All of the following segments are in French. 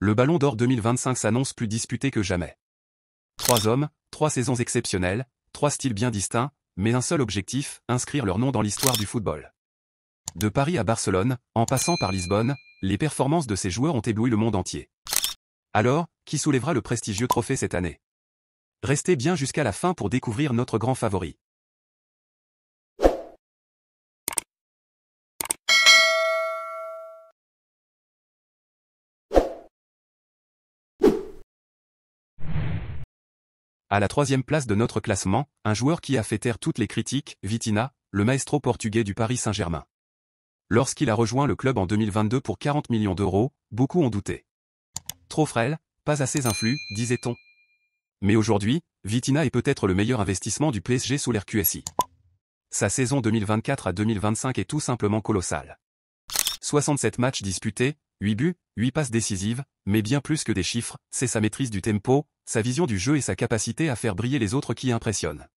Le Ballon d'Or 2025 s'annonce plus disputé que jamais. 3 hommes, 3 saisons exceptionnelles, 3 styles bien distincts, mais un seul objectif, inscrire leur nom dans l'histoire du football. De Paris à Barcelone, en passant par Lisbonne, les performances de ces joueurs ont ébloui le monde entier. Alors, qui soulèvera le prestigieux trophée cette année? Restez bien jusqu'à la fin pour découvrir notre grand favori. À la 3e place de notre classement, un joueur qui a fait taire toutes les critiques, Vitinha, le maestro portugais du Paris Saint-Germain. Lorsqu'il a rejoint le club en 2022 pour 40 millions d'euros, beaucoup ont douté. Trop frêle, pas assez influx, disait-on. Mais aujourd'hui, Vitinha est peut-être le meilleur investissement du PSG sous l'ère QSI. Sa saison 2024 à 2025 est tout simplement colossale. 67 matchs disputés, 8 buts, 8 passes décisives, mais bien plus que des chiffres, c'est sa maîtrise du tempo, sa vision du jeu et sa capacité à faire briller les autres qui impressionnent.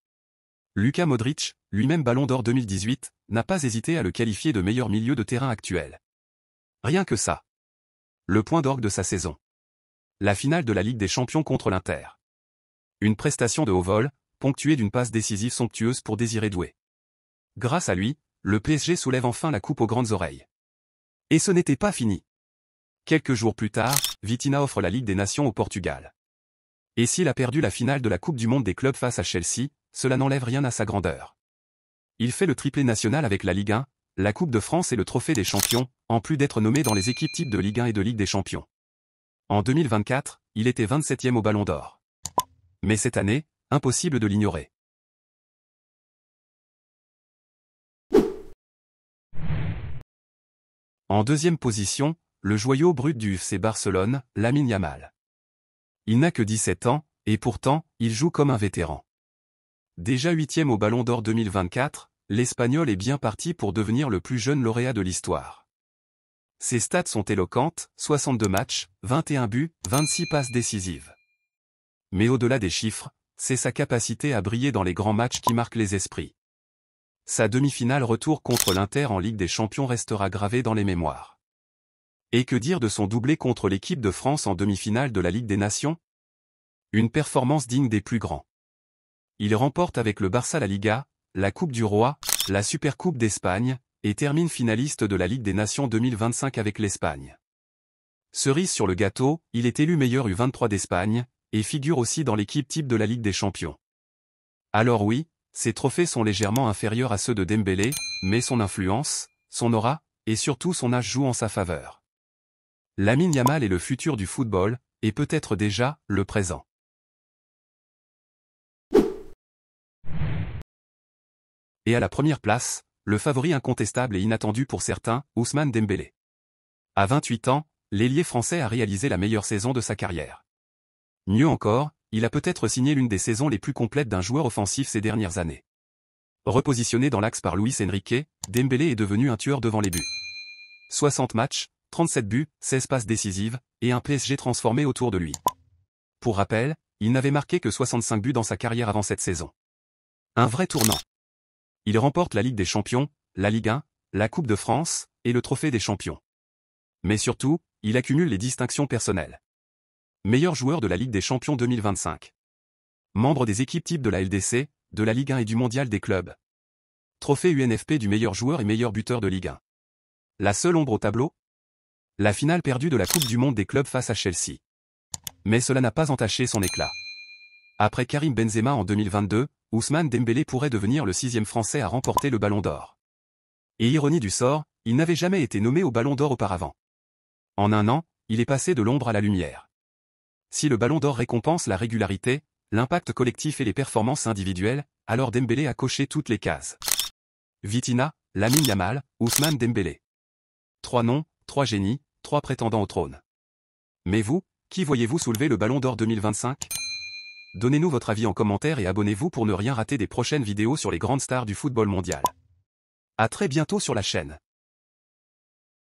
Luka Modric, lui-même Ballon d'Or 2018, n'a pas hésité à le qualifier de meilleur milieu de terrain actuel. Rien que ça. Le point d'orgue de sa saison. La finale de la Ligue des Champions contre l'Inter. Une prestation de haut vol, ponctuée d'une passe décisive somptueuse pour Désiré Doué. Grâce à lui, le PSG soulève enfin la coupe aux grandes oreilles. Et ce n'était pas fini. Quelques jours plus tard, Vitinha offre la Ligue des Nations au Portugal. Et s'il a perdu la finale de la Coupe du Monde des clubs face à Chelsea, cela n'enlève rien à sa grandeur. Il fait le triplé national avec la Ligue 1, la Coupe de France et le Trophée des Champions, en plus d'être nommé dans les équipes types de Ligue 1 et de Ligue des Champions. En 2024, il était 27e au Ballon d'Or. Mais cette année, impossible de l'ignorer. En 2e position, le joyau brut du FC Barcelone, Lamine Yamal. Il n'a que 17 ans, et pourtant, il joue comme un vétéran. Déjà 8e au Ballon d'Or 2024, l'Espagnol est bien parti pour devenir le plus jeune lauréat de l'histoire. Ses stats sont éloquentes, 62 matchs, 21 buts, 26 passes décisives. Mais au-delà des chiffres, c'est sa capacité à briller dans les grands matchs qui marque les esprits. Sa demi-finale retour contre l'Inter en Ligue des Champions restera gravée dans les mémoires. Et que dire de son doublé contre l'équipe de France en demi-finale de la Ligue des Nations? Une performance digne des plus grands. Il remporte avec le Barça la Liga, la Coupe du Roi, la Supercoupe d'Espagne, et termine finaliste de la Ligue des Nations 2025 avec l'Espagne. Cerise sur le gâteau, il est élu meilleur U23 d'Espagne, et figure aussi dans l'équipe type de la Ligue des Champions. Alors oui, ces trophées sont légèrement inférieurs à ceux de Dembélé, mais son influence, son aura, et surtout son âge jouent en sa faveur. Lamine Yamal est le futur du football, et peut-être déjà, le présent. Et à la première place, le favori incontestable et inattendu pour certains, Ousmane Dembélé. À 28 ans, l'ailier français a réalisé la meilleure saison de sa carrière. Mieux encore, il a peut-être signé l'une des saisons les plus complètes d'un joueur offensif ces dernières années. Repositionné dans l'axe par Luis Enrique, Dembélé est devenu un tueur devant les buts. 60 matchs, 37 buts, 16 passes décisives, et un PSG transformé autour de lui. Pour rappel, il n'avait marqué que 65 buts dans sa carrière avant cette saison. Un vrai tournant. Il remporte la Ligue des Champions, la Ligue 1, la Coupe de France, et le Trophée des Champions. Mais surtout, il accumule les distinctions personnelles. Meilleur joueur de la Ligue des Champions 2025. Membre des équipes types de la LDC, de la Ligue 1 et du Mondial des clubs. Trophée UNFP du meilleur joueur et meilleur buteur de Ligue 1. La seule ombre au tableau? La finale perdue de la Coupe du Monde des clubs face à Chelsea. Mais cela n'a pas entaché son éclat. Après Karim Benzema en 2022, Ousmane Dembélé pourrait devenir le 6e Français à remporter le Ballon d'Or. Et ironie du sort, il n'avait jamais été nommé au Ballon d'Or auparavant. En un an, il est passé de l'ombre à la lumière. Si le Ballon d'Or récompense la régularité, l'impact collectif et les performances individuelles, alors Dembélé a coché toutes les cases. Vitinha, Lamine Yamal, Ousmane Dembélé. 3 noms, 3 génies, 3 prétendants au trône. Mais vous, qui voyez-vous soulever le Ballon d'Or 2025? Donnez-nous votre avis en commentaire et abonnez-vous pour ne rien rater des prochaines vidéos sur les grandes stars du football mondial. À très bientôt sur la chaîne.